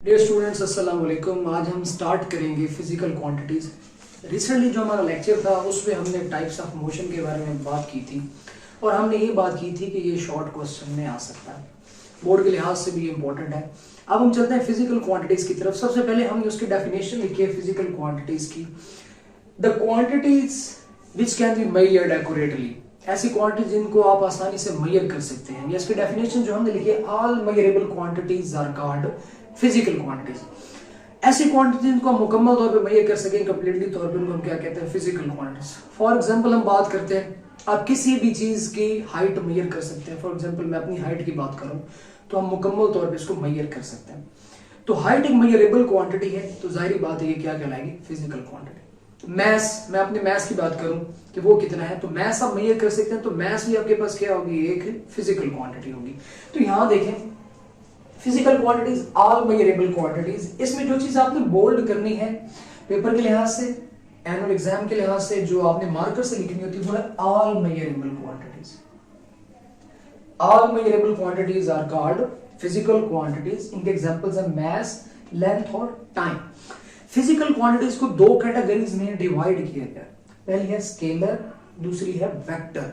Dear students अस्सलाम वालेकुम। आज हम स्टार्ट करेंगे फिजिकल क्वांटिटीज। रिसेंटली जो हमारा लेक्चर था उसमें हमने टाइप्स ऑफ मोशन के बारे में बात की थी और हमने ये बात की थी कि ये शॉर्ट क्वेश्चन में आ सकता है, बोर्ड के लिहाज से भी इम्पोर्टेंट है। अब हम चलते हैं फिजिकल क्वांटिटीज की तरफ। सबसे पहले हमने उसकी डेफिनेशन लिखी है फिजिकल क्वांटिटीज की। The quantities which can be measured accurately, ऐसी क्वांटिटीज जिनको आप आसानी से मेजर कर सकते हैं। या इसकी डेफिनेशन जो हमने लिखी है, all measurable quantities are called physical quantities. ऐसी क्वांटिटी जिनको हम मुकम्मल तौर पे मेजर कर सकें, कंप्लीटली तौर पे, उनको हम क्या कहते हैं, फिजिकल क्वांटिटीज। फॉर एग्जांपल हम बात करते हैं, आप किसी भी चीज की हाइट मेजर कर सकते हैं। फॉर एग्जांपल मैं अपनी हाइट की बात करूं तो हम मुकम्मल तौर पे इसको मेजर कर सकते हैं। तो हाइट एक मेजरेबल क्वांटिटी है, तो जाहिर बात है ये क्या कहलाएगी, फिजिकल क्वांटिटी। मैस, मैं अपने मैस की बात करूं कि वो कितना है, तो मैस आप मेजर कर सकते हैं, तो मैस भी आपके पास क्या होगी, एक फिजिकल क्वांटिटी होगी। तो यहां देखें, physical quantities, all measurable quantities. इसमें जो चीज आपने बोल्ड करनी है पेपर के लिहाज से, एनुअल एग्जाम के लिहाज से, जो आपने मार्कर से लिखनी होती है, वो है all measurable quantities. All measurable quantities are called physical quantities. इनके एग्जांपल्स हैं मैस, लेंथ और टाइम। फिजिकल क्वांटिटीज को दो कैटेगरीज में डिवाइड किया गया। पहली है स्केलर, दूसरी है वेक्टर।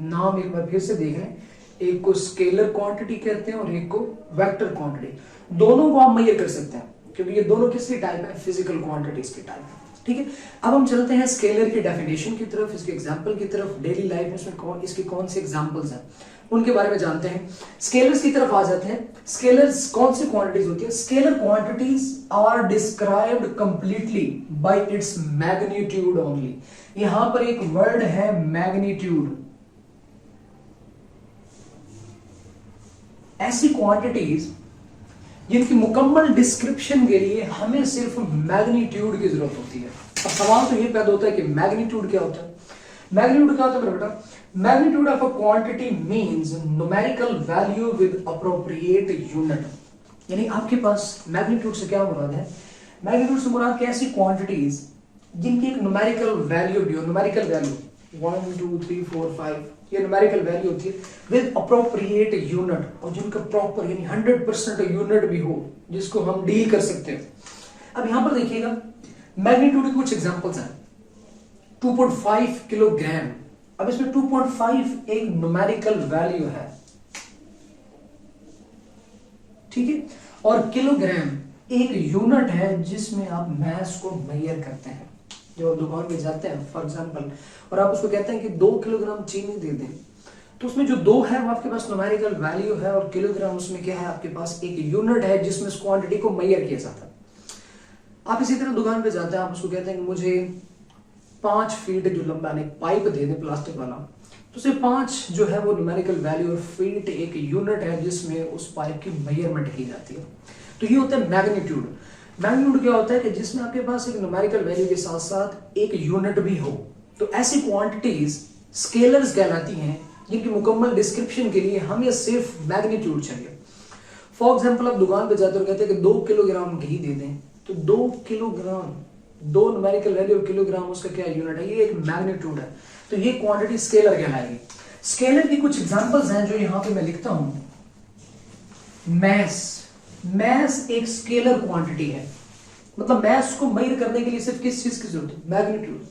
नाम एक बार फिर से देख लें, एक को स्केलर क्वांटिटी कहते हैं और एक को वेक्टर क्वांटिटी। दोनों को आप मेजर कर सकते हैं क्योंकि ये दोनों किसकी टाइप है, फिजिकल क्वांटिटीज की टाइप है। ठीक है, अब हम चलते हैं स्केलर की डेफिनेशन की तरफ, इसके एग्जांपल की तरफ। डेली लाइफ में इसमें इसके कौन से एग्जांपल्स हैं उनके बारे में जानते हैं। स्केलर्स की तरफ आ जाते हैं। स्केलर्स कौन सी क्वांटिटीज होती है? Scalar quantities are described completely by its magnitude only. यहां पर एक वर्ड है मैग्नीट्यूड। ऐसी क्वांटिटीज जिनकी मुकम्मल डिस्क्रिप्शन के लिए हमें सिर्फ मैग्नीट्यूड की जरूरत होती है। अब सवाल तो ये पैदा होता है कि मैग्नीट्यूड क्या होता है? मैग्नीट्यूड क्या होता है बेटा? Magnitude of a quantity means numerical value with appropriate unit. यानी आपके पास मैग्नीट्यूड से क्या मुराद है? मैग्नीट्यूड से मुराद ऐसी क्वांटिटीज जिनकी एक न्यूमेरिकल वैल्यू भी हो। न्यूमेरिकल वैल्यू 1 2 3 4 5 ये न्यूमेरिकल वैल्यू होती है विद अप्रोप्रिएट यूनिट, और जिनका प्रॉपर यानी 100% यूनिट भी हो जिसको हम डील कर सकते हैं। अब यहां पर देखिएगा, मैग्नीट्यूड के कुछ एग्जांपल्स हैं। 2.5 किलोग्राम। अब इसमें 2.5 एक न्यूमेरिकल वैल्यू है, ठीक है, और किलोग्राम एक यूनिट है जिसमें आप मास को मेजर करते हैं। जो दुकान में जाते हैं फॉर एग्जांपल, और आप उसको कहते हैं कि 2 किलोग्राम चीनी दे दें, तो उसमें जो 2 है वो आपके पास न्यूमेरिकल वैल्यू है, और किलोग्राम उसमें क्या है, आपके पास एक यूनिट है जिसमें उस क्वांटिटी को मेजर किया जाता है। आप इसी तरह दुकान पे जाते हैं, आप उसको कहते हैं कि मुझे 5 फीट जो लंबा एक पाइप दे दे प्लास्टिक वाला, तो सिर्फ 5 जो है वो न्यूमेरिकल वैल्यू, और फीट एक यूनिट है जिसमें उस पाइप की मेजरमेंट की जाती है। तो ये होता है मैग्नीट्यूड। मैग्नीट्यूड क्या होता है कि जिसमें आपके पास एक न्यूमेरिकल वैल्यू के साथ साथ एक यूनिट भी हो। तो ऐसी क्वांटिटीज स्केलर्स कहलाती हैं जिनकी मुकम्मल डिस्क्रिप्शन के लिए हमें सिर्फ मैग्नीट्यूड चाहिए। फॉर एग्जांपल आप दुकान पे जाते हो, कहते हैं कि 2 किलोग्राम घी दे दें, तो 2 किलोग्राम, 2 न्यूमेरिकल वैल्यू और किलोग्राम उसका क्या यूनिट है, ये एक मैग्नीट्यूड है। तो ये क्वांटिटी स्केलर कहलाएगी। स्केलर की कुछ एग्जांपल्स हैं जो यहां पे मैं लिखता हूं। मैस, मैस एक स्केलर क्वांटिटी है, मतलब मैस को मेजर करने के लिए सिर्फ किस चीज की जरूरत है, मैग्नीट्यूड।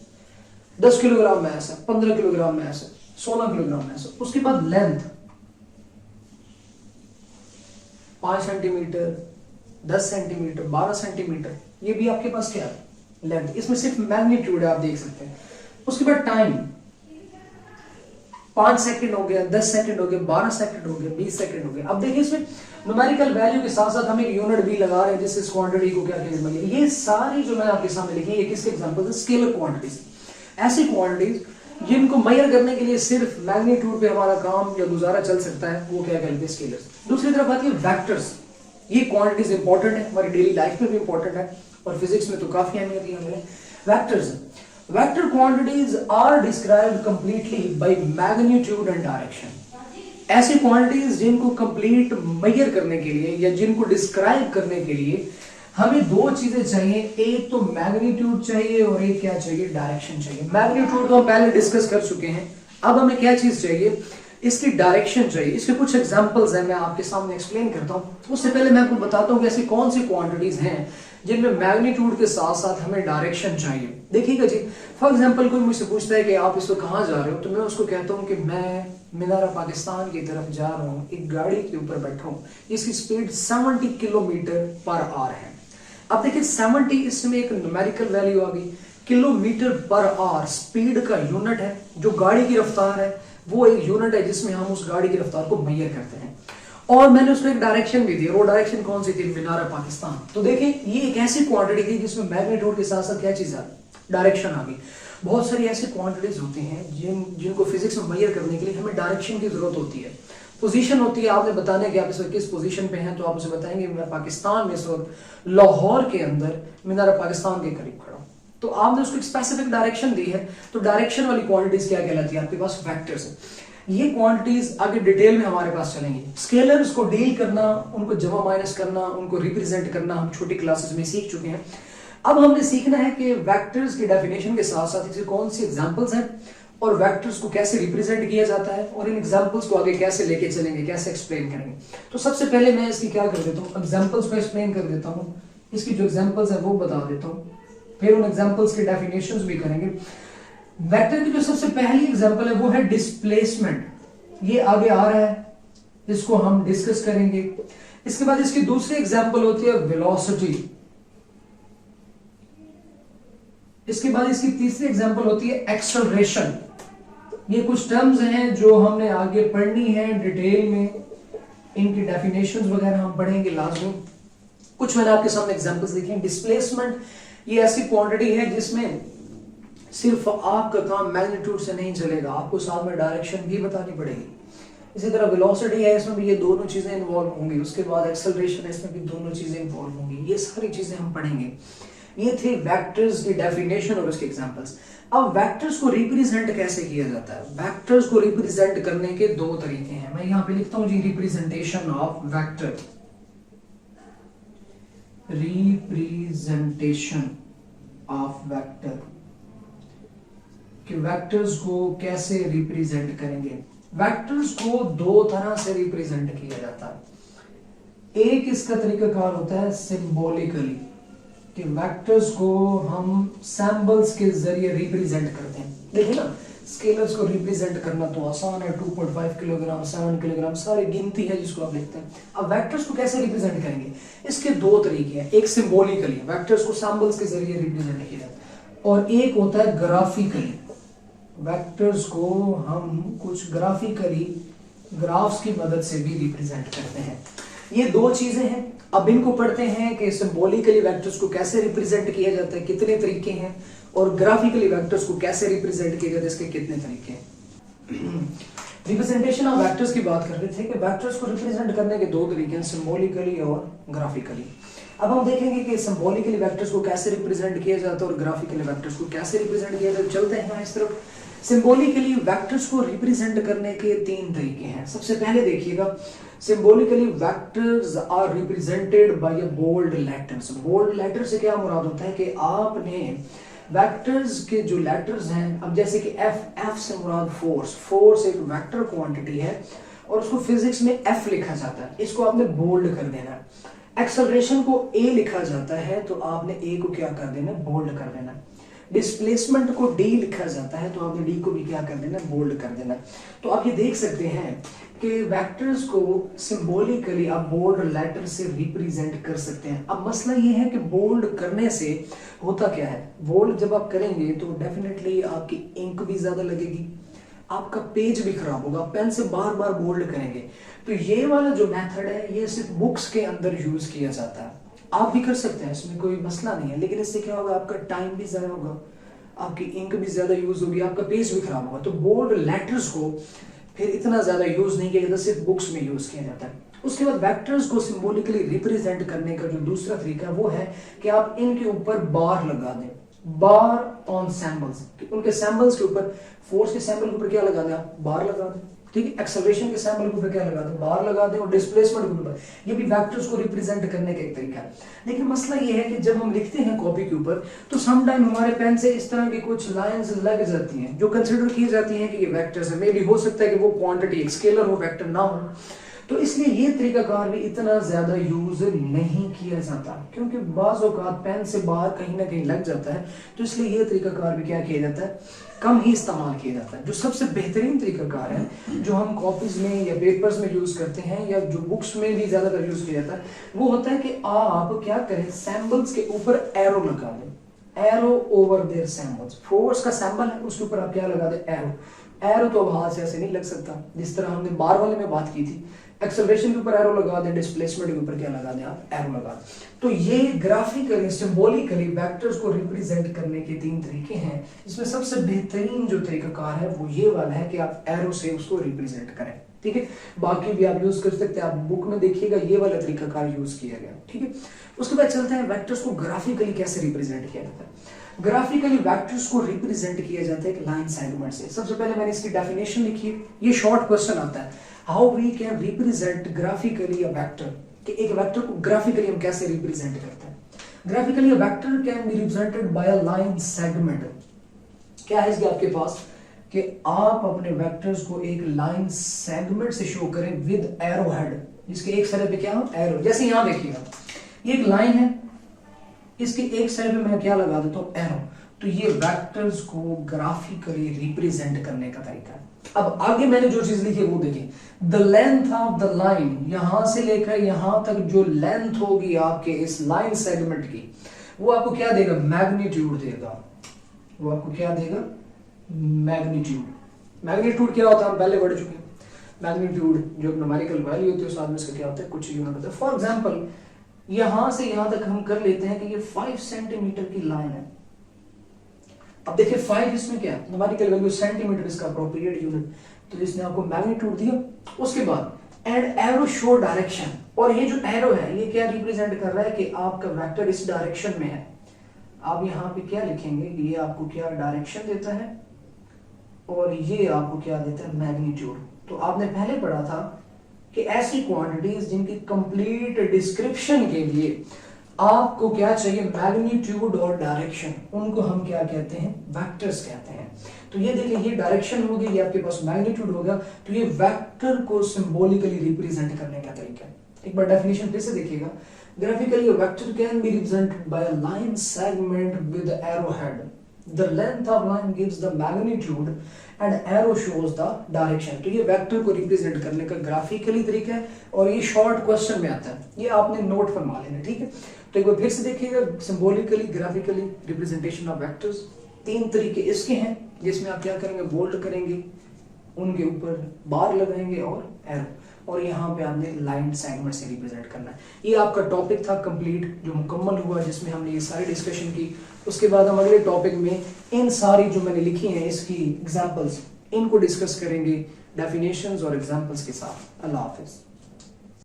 10 किलोग्राम मैस है, 15 किलोग्राम मैस है, 16 किलोग्राम मैस है। उसके बाद लेंथ 5 सेंटीमीटर, 10 सेंटीमीटर, 12 सेंटीमीटर, ये भी आपके पास क्या है, लेंथ। इसमें सिर्फ मैग्नीट्यूड है, आप देख सकते हैं। उसके बाद टाइम, 5 सेकंड हो गया, 10 सेकंड हो गया, 12 सेकंड हो गया, 20 सेकंड हो गया। अब देखिए इसमें न्यूमेरिकल वैल्यू के साथ साथ हम एक यूनिट भी लगा रहे हैं जिससे इस क्वांटिटी को क्या कहते हैं। ये सारी जो मैंने आपके सामने लिखी है, ये किसके एग्जांपल है, स्केलर क्वांटिटीज। ऐसी क्वांटिटीज जिनको मेजर करने के लिए सिर्फ मैग्नीट्यूड पे हमारा काम या गुजारा चल सकता है, वो क्या कहते हैं, स्केलर्स। दूसरी तरफ आती है वेक्टर्स। ये क्वांटिटीज इंपॉर्टेंट है, हमारी डेली लाइफ में भी इंपॉर्टेंट है, और फिजिक्स में तो काफी अहमियत है हमें। Vectors, vector quantities are described completely by magnitude and direction. ऐसी क्वांटिटीज जिनको कंप्लीट मेजर करने के लिए या जिनको डिस्क्राइब करने के लिए हमें 2 चीजें चाहिए, एक तो मैग्नीट्यूड चाहिए और एक क्या चाहिए, डायरेक्शन चाहिए। मैग्नीट्यूड तो हम पहले डिस्कस कर चुके हैं। अब हमें क्या चीज चाहिए, इसकी डायरेक्शन चाहिए। इसके कुछ एग्जांपल्स हैं, मैं आपके सामने एक्सप्लेन करता हूँ। उससे पहले मैं आपको बताता हूँ कि ऐसी कौन सी क्वांटिटीज हैं जिनमें मैग्नीट्यूड के साथ साथ हमें डायरेक्शन चाहिए। देखिएगा जी, फॉर एग्जांपल कोई मुझसे पूछता है कि आप इस वक्त कहाँ जा रहे हो, तो मैं उसको कहता हूँ कि मैं मीनार पाकिस्तान की तरफ जा रहा हूँ, एक गाड़ी के ऊपर बैठा हूँ, इसकी स्पीड 70 किलोमीटर पर आवर है। अब देखिए 70 इसमें एक न्यूमेरिकल वैल्यू आ गई, किलोमीटर पर आवर स्पीड का यूनिट है, जो गाड़ी की रफ्तार है वो एक यूनिट है जिसमें हम उस गाड़ी की रफ्तार को मेजर करते हैं। और मैंने उसको एक डायरेक्शन भी दी, वो डायरेक्शन कौन सी थी, मीनार पाकिस्तान। तो देखिए ये एक ऐसी क्वांटिटी थी जिसमें मैग्नीट्यूड के साथ साथ क्या चीज आ गई, डायरेक्शन आ गई। बहुत सारी ऐसी क्वांटिटीज होती हैं जिनको फिजिक्स में मेजर करने के लिए हमें डायरेक्शन की जरूरत होती है। पोजीशन होती है, आपने बताने कि आप इस वक्त किस पोजीशन पे हैं, तो आप उसे बताएंगे मैं पाकिस्तान में इस वक्त लाहौर के अंदर मीनार पाकिस्तान के करीब खड़ा हूं। तो आपने उसको एक स्पेसिफिक डायरेक्शन दी है, तो डायरेक्शन वाली क्वांटिटीज क्या कहलाती है, आपके पास वेक्टर्स है। ये क्वांटिटीज आगे डिटेल में हमारे पास चलेंगी। स्केलर्स को डील करना, उनको जमा माइनस करना, उनको रिप्रेजेंट करना हम छोटी क्लासेस में सीख चुके हैं। अब हमने सीखना है कि वेक्टर्स की डेफिनेशन के साथ साथ इसके कौन सी एग्जांपल्स हैं और वेक्टर्स को कैसे रिप्रेजेंट किया जाता है और इन एग्जांपल्स को आगे कैसे लेके चलेंगे, कैसे एक्सप्लेन करेंगे। तो सबसे पहले मैं इसकी क्या कर देता हूँ, एग्जांपल्स को एक्सप्लेन कर देता हूँ, इसकी जो एग्जांपल्स है वो बता देता हूँ, फिर उन एग्जांपल्स के डेफिनेशंस भी करेंगे। वेक्टर की जो सबसे पहली एग्जांपल है वो है डिस्प्लेसमेंट। ये आगे आ रहा है, इसको हम डिस्कस करेंगे। इसके बाद इसकी दूसरी एग्जांपल होती है वेलोसिटी। इसके बाद इसकी तीसरी एग्जांपल होती है एक्सेलरेशन। ये कुछ टर्म्स हैं जो हमने आगे पढ़नी है डिटेल में, इनकी डेफिनेशंस वगैरह हम पढ़ेंगे लाजमी। कुछ मैंने आपके सामने एग्जांपल्स लिखे हैं। डिस्प्लेसमेंट ये ऐसी क्वांटिटी है जिसमें सिर्फ आपका काम मैग्नीट्यूड से नहीं चलेगा, आपको साथ में डायरेक्शन भी बतानी पड़ेगी। इसी तरह वेलोसिटी है, इसमें भी ये दोनों चीजें इन्वॉल्व होंगी। उसके बाद एक्सेलरेशन है, इसमें भी दोनों चीजें इन्वॉल्व होंगी। ये सारी चीजें हम पढ़ेंगे। ये थे वेक्टर्स की डेफिनेशन और उसके एग्जांपल्स। अब वेक्टर्स को रिप्रेजेंट कैसे किया जाता है? वेक्टर्स को रिप्रेजेंट करने के दो तरीके हैं। मैं यहां पे लिखता हूं जी, representation of vector. Representation of vector, कि वेक्टर्स को कैसे रिप्रेजेंट करेंगे। वेक्टर्स को दो तरह से रिप्रेजेंट किया जाता है। एक इसका तरीकाकार होता है सिंबॉलिकली, कि वेक्टर्स को हम सिंबल्स के जरिए रिप्रेजेंट करते हैं। देखिए ना, स्केलर्स को रिप्रेजेंट करना तो आसान है, 2.5 किलोग्राम, 7 किलोग्राम, सारी गिनती है जिसको आप लिखते हैं। अब वेक्टर्स को कैसे रिप्रेजेंट करेंगे, इसके दो तरीके हैं। एक सिंबॉलिकली, वेक्टर्स को सिंबल्स के जरिए रिप्रेजेंट किया जाता है, और एक होता है ग्राफिकली। वेक्टर्स को हम कुछ ग्राफिकली, ग्राफ्स की मदद से भी रिप्रेजेंट करते हैं। ये दो चीजें हैं। अब इनको पढ़ते हैं कि सिंबॉलिकली वेक्टर्स को कैसे रिप्रेजेंट किया जाता है, कितने तरीके हैं, और ग्राफिकली वेक्टर्स को कैसे रिप्रेजेंट किया जाता है, इसके कितने तरीके हैं। रिप्रेजेंटेशन ऑफ वेक्टर्स की बात कर रहे थे कि वेक्टर्स को रिप्रेजेंट करने के दो तरीके हैं, सिंबॉलिकली और ग्राफिकली। अब हम देखेंगे कि सिंबॉलिकली वेक्टर्स को कैसे रिप्रेजेंट किया जाता है और ग्राफिकली वेक्टर्स को कैसे रिप्रेजेंट किया जाता है। चलते हैं इस तरफ। सिंबॉलिकली वेक्टर्स को रिप्रेजेंट करने के तीन तरीके हैं। सबसे पहले देखिएगा, symbolically vectors are represented by bold letters. Bold letter से क्या मुराद होता है कि आपने वेक्टर्स के जो लेटर्स हैं, अब जैसे कि एफ से मुराद फोर्स। फोर्स एक वेक्टर क्वांटिटी है और उसको फिजिक्स में एफ लिखा जाता है, इसको आपने बोल्ड कर देना है। एक्सेलरेशन को ए लिखा जाता है, तो आपने ए को क्या कर देना, बोल्ड कर देना। डिस्प्लेसमेंट को डी लिखा जाता है, तो आपने डी को भी क्या कर देना, बोल्ड कर देना। तो आप ये देख सकते हैं कि वेक्टर्स को सिंबॉलिकली आप बोल्ड लेटर से रिप्रेजेंट कर सकते हैं। अब मसला ये है कि बोल्ड करने से होता क्या है, बोल्ड जब आप करेंगे तो डेफिनेटली आपकी इंक भी ज्यादा लगेगी, आपका पेज भी खराब होगा। पेन से बार बार बोल्ड करेंगे, तो ये वाला जो मेथड है ये सिर्फ बुक्स के अंदर यूज किया जाता है। आप भी कर सकते हैं, इसमें कोई मसला नहीं है, लेकिन इससे क्या होगा, आपका टाइम भी ज्यादा होगा, आपकी इंक भी ज्यादा यूज होगी, आपका पेज भी खराब होगा। तो बोल्ड लेटर्स को फिर इतना ज्यादा यूज नहीं किया जाता, सिर्फ बुक्स में यूज किया जाता है। उसके बाद वेक्टर्स को सिंबॉलिकली रिप्रेजेंट करने का जो दूसरा तरीका वो है कि आप इनके ऊपर बार लगा दें, बार ऑन सैंबल्स। उनके सैंबल्स के ऊपर, फोर्स के सैंबल के ऊपर क्या लगा दें, आप बार लगा दें। ठीक है। एक्सेलरेशन के सैंपल के ऊपर क्या लगा दें, बार लगा दें, और डिस्प्लेसमेंट के ऊपर, ये भी वेक्टर्स को रिप्रेजेंट करने का एक तरीका है। लेकिन मसला ये है कि जब हम लिखते हैं कॉपी के ऊपर तो समटाइम हमारे पेन से इस तरह की कुछ लाइंस लग जाती हैं जो कंसिडर की जाती हैं कि ये वेक्टर्स है। मे भी हो सकता है कि वो क्वांटिटी एक स्केलर हो, वेक्टर ना हो, तो इसलिए ये तरीकाकार भी इतना ज्यादा यूज नहीं किया जाता, क्योंकि बाज़ औक़ात पेन से बाहर कहीं ना कहीं लग जाता है। तो इसलिए ये तरीकाकार भी क्या किया जाता है, कम ही इस्तेमाल किया जाता है। जो सबसे बेहतरीन तरीकाकार है जो हम कॉपीज में या पेपर्स में यूज करते हैं या जो बुक्स में भी ज्यादातर यूज किया जाता है, वो होता है कि आप क्या करें, सैंपल्स के ऊपर एरो लगा दें, arrow over their samples. Force का सैंपल है, उसके ऊपर आप क्या लगा दें, एरो। एरो तो अब हाथ से ऐसे नहीं लग सकता, जिस तरह हमने बार वाले में बात की थी। एक्सेलरेशन के ऊपर एरो लगा दें, डिस्प्लेसमेंट के ऊपर क्या लगा दें, आप एरो लगा दें। तो ये ग्राफिकली सिंबॉलिकली वेक्टर्स को रिप्रेजेंट करने के 3 तरीके हैं। इसमें सबसे बेहतरीन जो तरीकाकार है वो ये वाला है कि आप एरो से उसको रिप्रेजेंट करें, ठीक है। बाकी भी आप यूज कर सकते हैं, आप बुक में देखिएगा ये वाला तरीकाकार यूज किया गया, ठीक है। उसके बाद चलते हैं वेक्टर्स को ग्राफिकली कैसे रिप्रेजेंट किया जाता है। ग्राफिकली वेक्टर्स को रिप्रेजेंट किया जाता है एक लाइन सेगमेंट से। सबसे पहले मैंने इसकी डेफिनेशन लिखी है, ये शॉर्ट क्वेश्चन आता है, how we can represent graphically a vector, कि एक वेक्टर को ग्राफिकली हम कैसे रिप्रेजेंट करते हैं। Graphically a vector can be represented by a line segment. क्या है इसके आपके पास कि आप अपने वेक्टर्स को एक लाइन सेगमेंट से शो करें विद एरो हेड, जिसके एक साइड पे क्या हो, एरो। जैसे यहां देखिएगा ये एक लाइन है, इसके एक साइड पे मैं क्या लगा देता हूं, एरो। तो ये वेक्टर्स को ग्राफिकली रिप्रेजेंट करने का तरीका है। अब आगे मैंने जो चीज लिखी है वो देखिए, the length of the line, यहां से लेकर यहां तक जो लेंथ होगी आपके इस लाइन सेगमेंट की, वो आपको क्या देगा, मैग्नीट्यूड देगा। वो आपको क्या देगा, मैग्नीट्यूड। मैग्नीट्यूड क्या होता है हम पहले पढ़ चुके हैं। मैग्नीट्यूड जो न्यूमेरिकल वैल्यू होती है उस आदमी इसका क्या होता है, कुछ यूनिट होता है। फॉर एग्जांपल यहां से यहां तक हम कर लेते हैं कि ये 5 सेंटीमीटर की लाइन है। अब देखिए 5 इसमें क्या है, न्यूमेरिकल वैल्यू सेंटीमीटर इसका अप्रोप्रिएट यूनिट, तो इसने आपको मैग्नीट्यूड दिया। उसके बाद एंड एरो शो डायरेक्शन, और ये जो एरो है ये क्या रिप्रेजेंट कर रहा है कि आपका वेक्टर इस डायरेक्शन में है। आप यहाँ पे क्या लिखेंगे, ये आपको क्या डायरेक्शन देता है और ये आपको क्या देता है, मैग्नीट्यूड। तो आपने पहले पढ़ा था कि ऐसी क्वांटिटीज जिनकी कंप्लीट डिस्क्रिप्शन के लिए आपको क्या चाहिए, मैग्नीट्यूड और डायरेक्शन, उनको हम क्या कहते हैं, वेक्टर्स कहते हैं। तो ये देखिए ये डायरेक्शन हो गई, ये आपके पास मैग्नीट्यूड होगा, तो ये वेक्टर को सिंबॉलिकली रिप्रेजेंट करने का तरीका है। एक बार डेफिनेशन फिर से देखिएगा, graphically a vector can be represented by a line segment with the arrowhead. The length of line gives the magnitude and arrow shows the direction. तो ये वेक्टर को रिप्रेजेंट करने का ग्राफिकली तरीका है और ये शॉर्ट क्वेश्चन में आता है, ये आपने नोट फरमा लेना, ठीक है। तो एक बार फिर से देखिएगा, symbolically graphically representation of vectors, 3 तरीके इसके हैं, जिसमें आप क्या करेंगे, बोल्ड करेंगे, उनके ऊपर बार लगाएंगे और एरो, और यहाँ पे आपने लाइन सेगमेंट से रिप्रेजेंट करना है। ये आपका टॉपिक था कंप्लीट जो मुकम्मल हुआ, जिसमें हमने ये सारी डिस्कशन की। उसके बाद हम अगले टॉपिक में इन सारी जो मैंने लिखी हैं इसकी एग्जांपल्स, इनको डिस्कस करेंगे डेफिनेशंस और एग्जांपल्स के साथ। अल्लाह हाफिज।